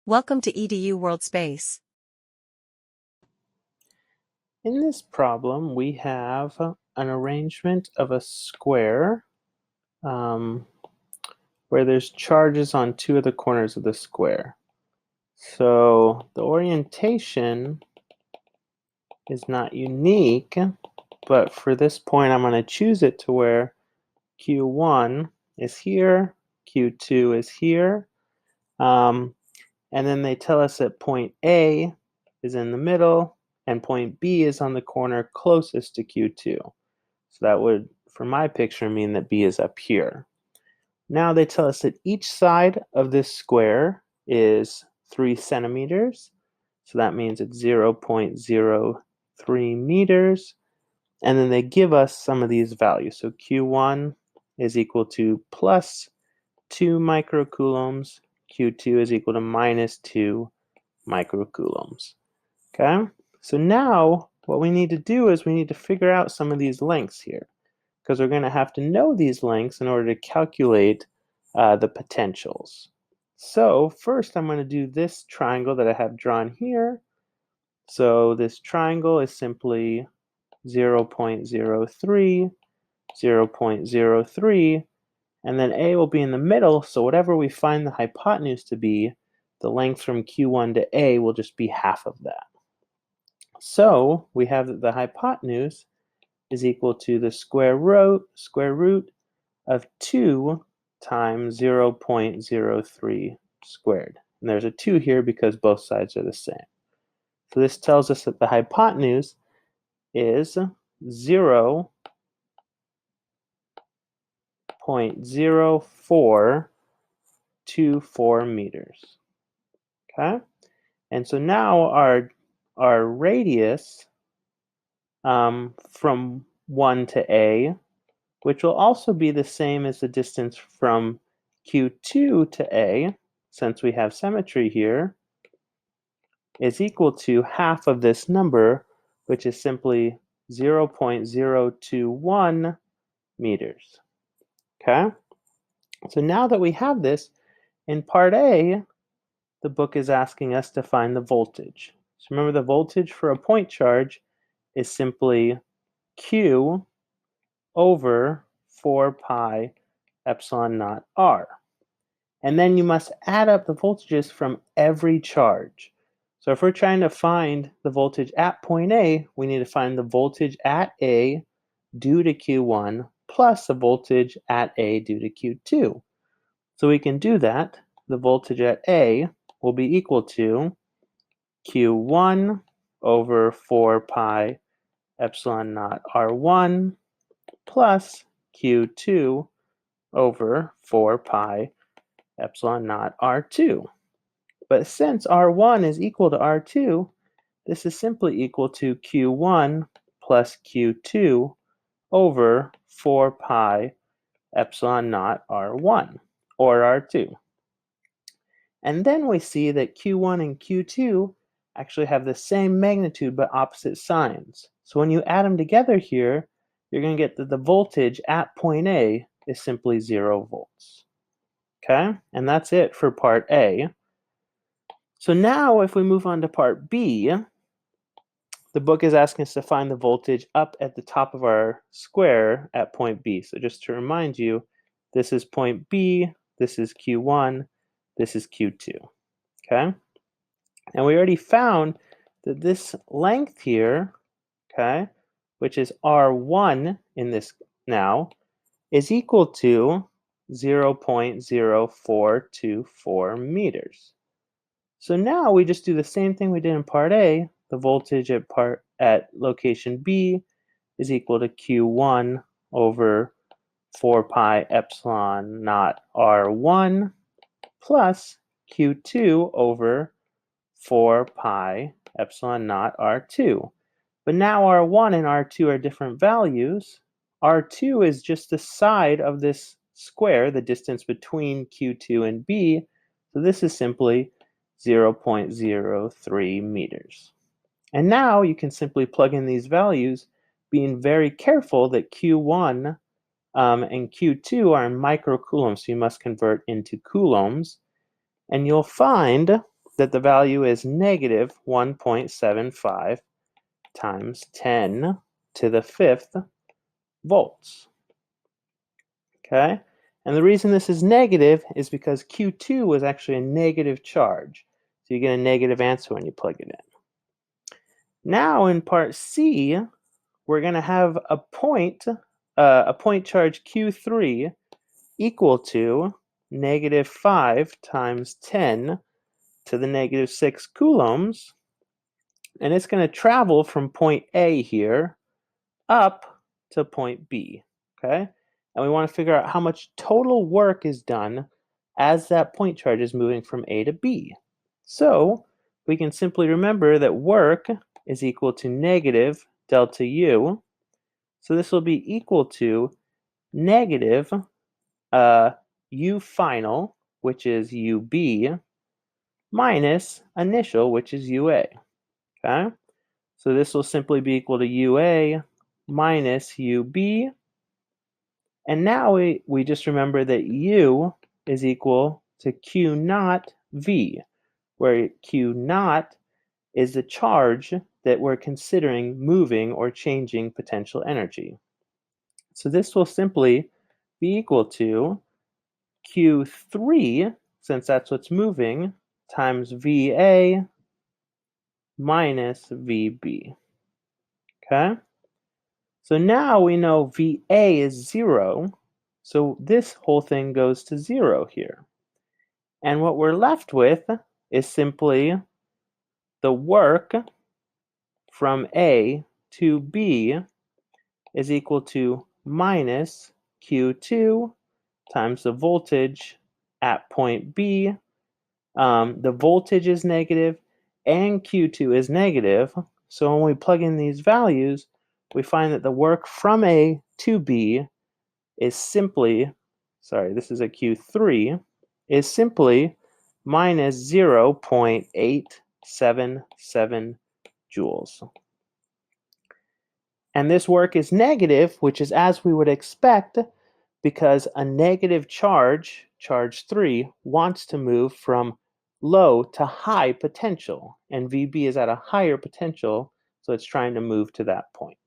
Welcome to EDU World Space. In this problem, we have an arrangement of a square where there's charges on two of the corners of the square. So the orientation is not unique, but for this point, I'm going to choose it to where Q1 is here, Q2 is here, and then they tell us that point A is in the middle, and point B is on the corner closest to Q2. So that would, for my picture, mean that B is up here. Now they tell us that each side of this square is 3 centimeters. So that means it's 0.03 meters. And then they give us some of these values. So Q1 is equal to plus 2 microcoulombs. Q2 is equal to minus 2 microcoulombs. Okay? So now what we need to do is we need to figure out some of these lengths here, because we're going to have to know these lengths in order to calculate the potentials. So first I'm going to do this triangle that I have drawn here. So this triangle is simply 0.03, 0.03, and then A will be in the middle, so whatever we find the hypotenuse to be, the length from Q1 to A will just be half of that. So we have that the hypotenuse is equal to the square root of 2 times 0.03 squared. And there's a 2 here because both sides are the same. So this tells us that the hypotenuse is 0.0424 meters. Okay? And so now our radius from 1 to A, which will also be the same as the distance from Q2 to A, since we have symmetry here, is equal to half of this number, which is simply 0.021 meters. Okay? So now that we have this, in part A, the book is asking us to find the voltage. So remember, the voltage for a point charge is simply Q over 4 pi epsilon naught r. And then you must add up the voltages from every charge. So if we're trying to find the voltage at point A, we need to find the voltage at A due to Q1 plus the voltage at A due to Q2. So we can do that. The voltage at A will be equal to Q1 over 4 pi epsilon naught R1 plus Q2 over 4 pi epsilon naught R2. But since R1 is equal to R2, this is simply equal to Q1 plus Q2 over 4 pi epsilon naught R1, or R2. And then we see that Q1 and Q2 actually have the same magnitude but opposite signs. So when you add them together here, you're going to get that the voltage at point A is simply 0 volts. Okay, and that's it for part A. So now if we move on to part B, the book is asking us to find the voltage up at the top of our square at point B. So just to remind you, this is point B, this is Q1, this is Q2. Okay, and we already found that this length here, okay, which is R1 in this now, is equal to 0.0424 meters. So now we just do the same thing we did in part A. The voltage at location B is equal to Q1 over 4 pi epsilon naught R1 plus Q2 over 4 pi epsilon naught R2. But now R1 and R2 are different values. R2 is just the side of this square, the distance between Q2 and B. So this is simply 0.03 meters. And now you can simply plug in these values, being very careful that Q1 and Q2 are in microcoulombs, so you must convert into coulombs. And you'll find that the value is negative 1.75 times 10 to the 5th volts. Okay? And the reason this is negative is because Q2 was actually a negative charge. So you get a negative answer when you plug it in. Now in part C, we're going to have a point charge Q3 equal to negative 5 times 10 to the negative 6 coulombs. And it's going to travel from point A here up to point B. Okay? And we want to figure out how much total work is done as that point charge is moving from A to B. So we can simply remember that work is equal to negative delta U. So this will be equal to negative U final, which is UB, minus initial, which is UA. Okay? So this will simply be equal to UA minus UB. And now we just remember that U is equal to Q naught V, where Q naught is the charge that we're considering moving or changing potential energy. So this will simply be equal to Q3, since that's what's moving, times VA minus VB. Okay? So now we know VA is 0, so this whole thing goes to 0 here. And what we're left with is simply the work from A to B is equal to minus Q2 times the voltage at point B. The voltage is negative and Q2 is negative. So when we plug in these values, we find that the work from A to B is simply, this is a Q3, is simply minus 0.877 joules. And this work is negative, which is as we would expect, because a negative charge, charge 3, wants to move from low to high potential, and VB is at a higher potential, so it's trying to move to that point.